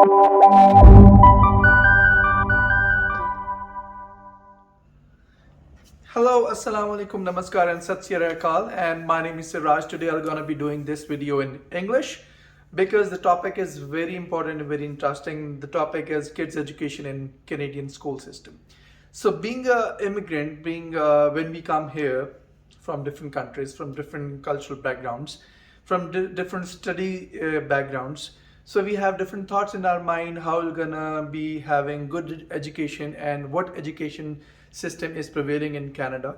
Hello, Assalamu alaikum, Namaskar, and Sat Sri Akal. And my name is Siraj. Today I'm going to be doing this video in English because the topic is very important and very interesting. The topic is kids' education in Canadian school system. So, being an immigrant, when we come here from different countries, from different cultural backgrounds, from different study backgrounds, so we have different thoughts in our mind how we're gonna be having good education and what education system is prevailing in Canada.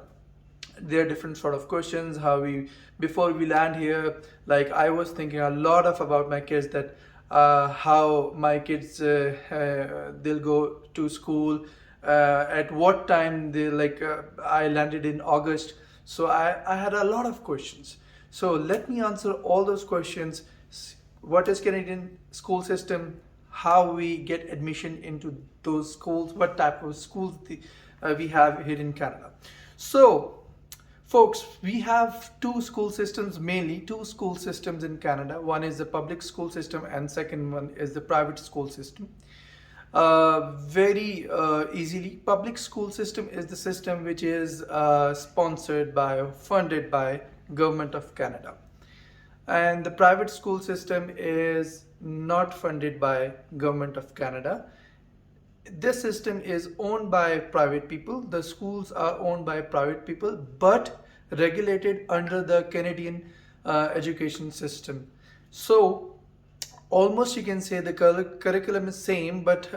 There are different sort of questions how we before we land here. Like I was thinking a lot of about my kids, that how my kids they'll go to school, at what time they I landed in August, so I had a lot of questions. So let me answer all those questions. What is Canadian school system, how we get admission into those schools, what type of schools we have here in Canada. So folks, we have two school systems, mainly two school systems in Canada. One is the public school system and second one is the private school system. Very easily, public school system is the system which is sponsored by or funded by Government of Canada, and the private school system is not funded by Government of Canada. This system is owned by private people. The schools are owned by private people but regulated under the Canadian education system. So almost you can say the curriculum is same, but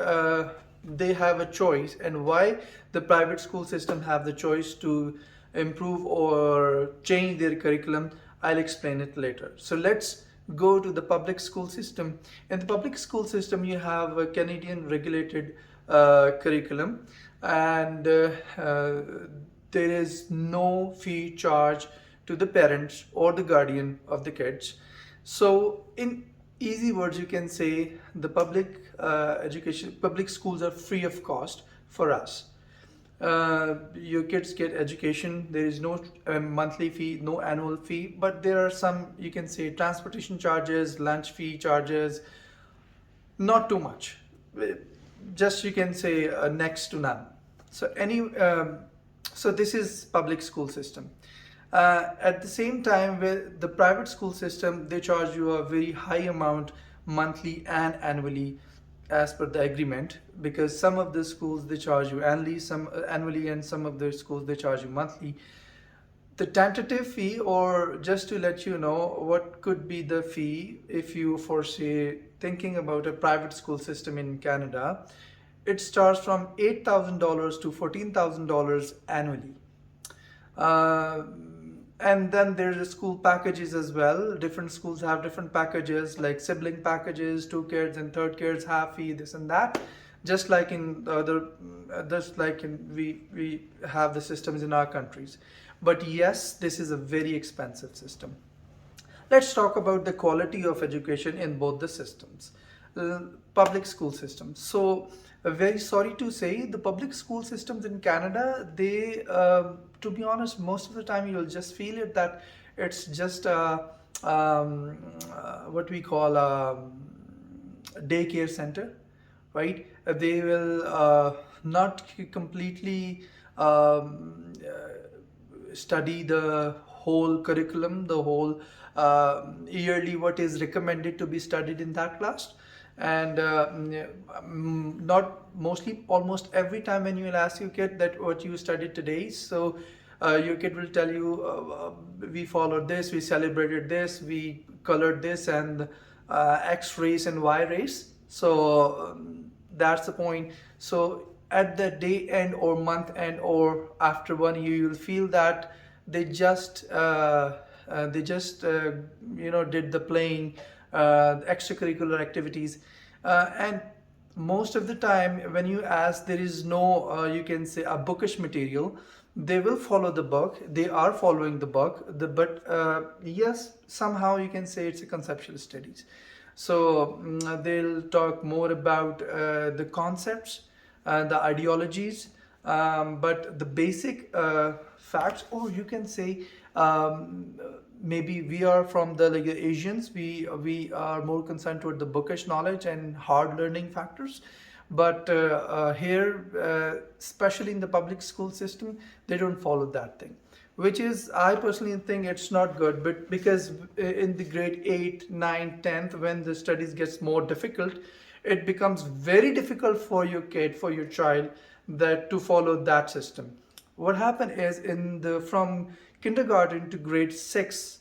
they have a choice. And why the private school system have the choice to improve or change their curriculum, I'll explain it later. So let's go to the public school system. In the public school system, you have a Canadian regulated curriculum, and there is no fee charge to the parents or the guardian of the kids. So in easy words, you can say the public schools are free of cost for us. Your kids get education. There is no monthly fee, no annual fee, but there are some, you can say, transportation charges, lunch fee charges. Not too much, just you can say next to none. So this is public school system. At the same time, with the private school system, they charge you a very high amount monthly and annually as per the agreement, because some of the schools they charge you annually, and some of the schools they charge you monthly. The tentative fee, or just to let you know what could be the fee if you foresee thinking about a private school system in Canada, it starts from $8,000 to $14,000 annually. And then there's school packages as well. Different schools have different packages, like sibling packages, 2 kids and 3rd kids, half fee, this and that. Just like in we have the systems in our countries. But yes, this is a very expensive system. Let's talk about the quality of education in both the systems. Public school systems. So very sorry to say, the public school systems in Canada, they to be honest, most of the time you'll just feel it that it's just what we call a daycare center, right? They will not completely study the whole curriculum, the whole yearly what is recommended to be studied in that class. And not mostly, almost every time when you will ask your kid that what you studied today, so your kid will tell you we followed this, we celebrated this, we colored this, and X race and Y race. So that's the point. So at the day end or month end or after 1 year, you'll feel that they just did the playing, extracurricular activities, and most of the time when you ask, there is no you can say a bookish material. They will follow the book, they are following the book, but yes, somehow you can say it's a conceptual studies. So they'll talk more about the concepts, the ideologies, but the basic facts, or you can say maybe we are from the like the Asians, we are more concerned toward the bookish knowledge and hard learning factors. But here, especially in the public school system, they don't follow that thing, which is, I personally think it's not good. But because in the grade 8, 9, 10th, when the studies gets more difficult, it becomes very difficult for your kid, for your child, that to follow that system. What happened is in the from kindergarten to grade 6,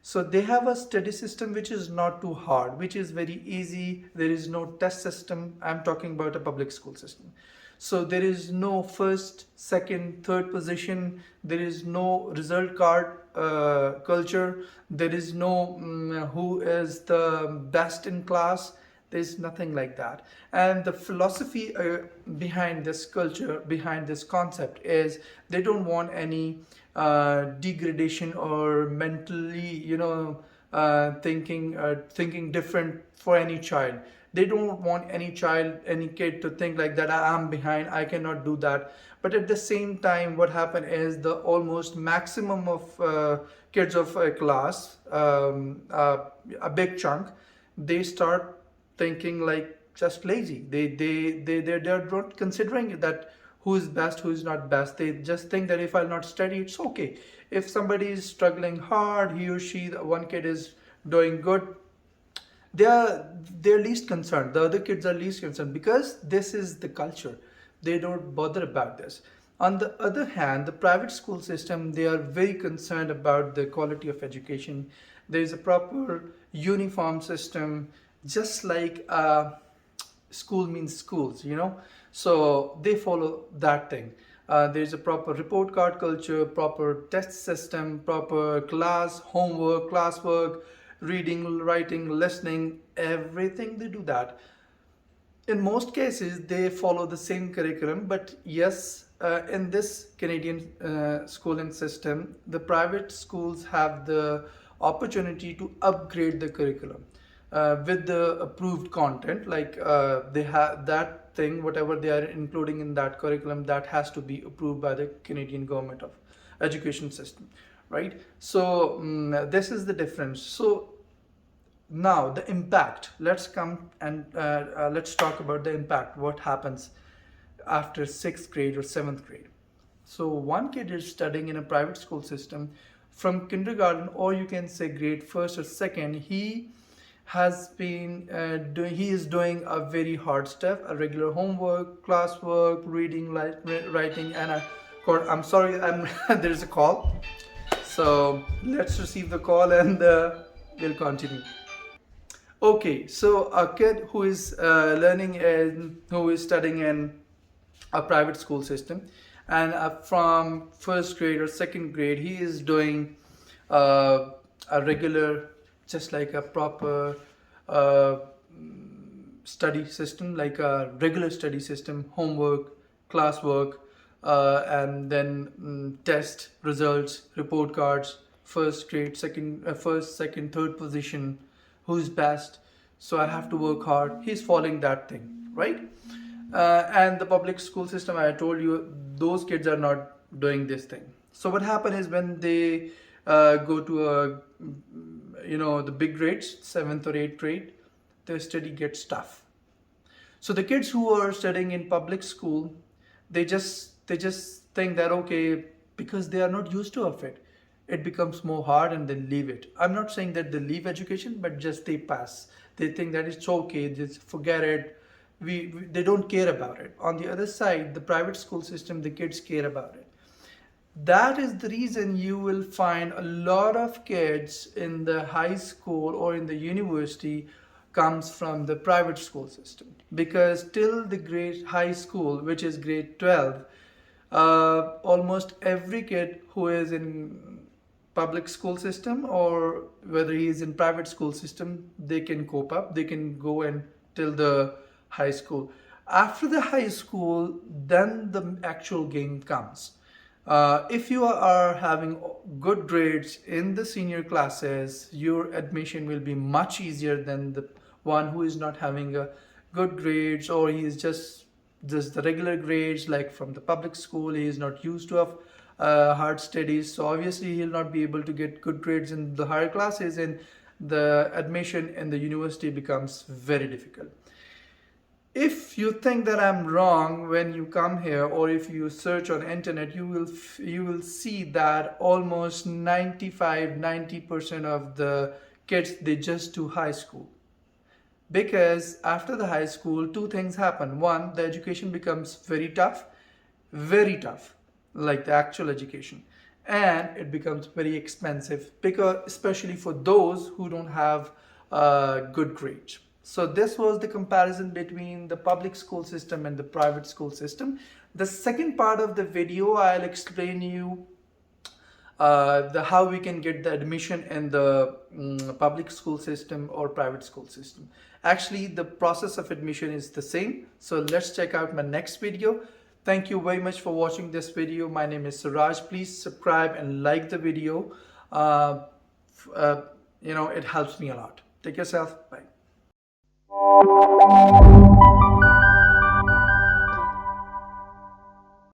so they have a study system which is not too hard, which is very easy. There is no test system. I'm talking about a public school system. So there is no first, second, third position. There is no result card culture. There is no who is the best in class. There's nothing like that. And the philosophy behind this culture, behind this concept, is they don't want any degradation or mentally, thinking different for any child. They don't want any child, any kid to think like that, I'm behind, I cannot do that. But at the same time, what happened is the almost maximum of kids of a class, a big chunk, they start thinking like just lazy. They're not considering that who is best, who is not best. They just think that if I'll not study, it's okay. If somebody is struggling hard, he or she, one kid is doing good, they're least concerned. The other kids are least concerned because this is the culture. They don't bother about this. On the other hand, the private school system, they are very concerned about the quality of education. There is a proper uniform system, just like school means schools, so they follow that thing. There's a proper report card culture, proper test system, proper class homework, classwork, reading, writing, listening, everything they do that. In most cases they follow the same curriculum, but yes, in this Canadian schooling system, the private schools have the opportunity to upgrade the curriculum with the approved content. Like they have that thing, whatever they are including in that curriculum, that has to be approved by the Canadian government of education system, right? So this is the difference. So now the impact, let's come and let's talk about the impact, what happens after 6th grade or 7th grade. So one kid is studying in a private school system from kindergarten, or you can say grade 1st or 2nd. He has been he is doing a very hard stuff, a regular homework, classwork, reading, writing, and I'm sorry, there's a call. So let's receive the call and we'll continue. Okay, so a kid who is who is studying in a private school system, and from 1st grade or 2nd grade, he is doing a regular, just like a proper study system, like a regular study system, homework, classwork, and then test results, report cards, first grade, first, second, third position, who's best. So I have to work hard. He's following that thing, right? And the public school system, I told you, those kids are not doing this thing. So what happened is when they go to the big grades, 7th or 8th grade, their study gets tough. So the kids who are studying in public school, they just think that, okay, because they are not used to of it becomes more hard and they leave it. I'm not saying that they leave education, but just they pass. They think that it's okay, just forget it. They don't care about it. On the other side, the private school system, the kids care about it. That is the reason you will find a lot of kids in the high school or in the university comes from the private school system, because till the grade high school, which is grade 12, almost every kid who is in public school system or whether he is in private school system, they can cope up, they can go and till the high school. After the high school, then the actual game comes. If you are having good grades in the senior classes, your admission will be much easier than the one who is not having a good grades, or he is just the regular grades, like from the public school. He is not used to of hard studies, so obviously he'll not be able to get good grades in the higher classes, and the admission in the university becomes very difficult. If you think that I'm wrong, when you come here or if you search on internet, you will see that almost 90% of the kids, they just do high school. Because after the high school, two things happen. One, the education becomes very tough, like the actual education, and it becomes very expensive, because especially for those who don't have good grades. So this was the comparison between the public school system and the private school system. The second part of the video, I'll explain you the how we can get the admission in the public school system or private school system. Actually, the process of admission is the same. So let's check out my next video. Thank you very much for watching this video. My name is Suraj. Please subscribe and like the video. It helps me a lot. Take yourself. Bye.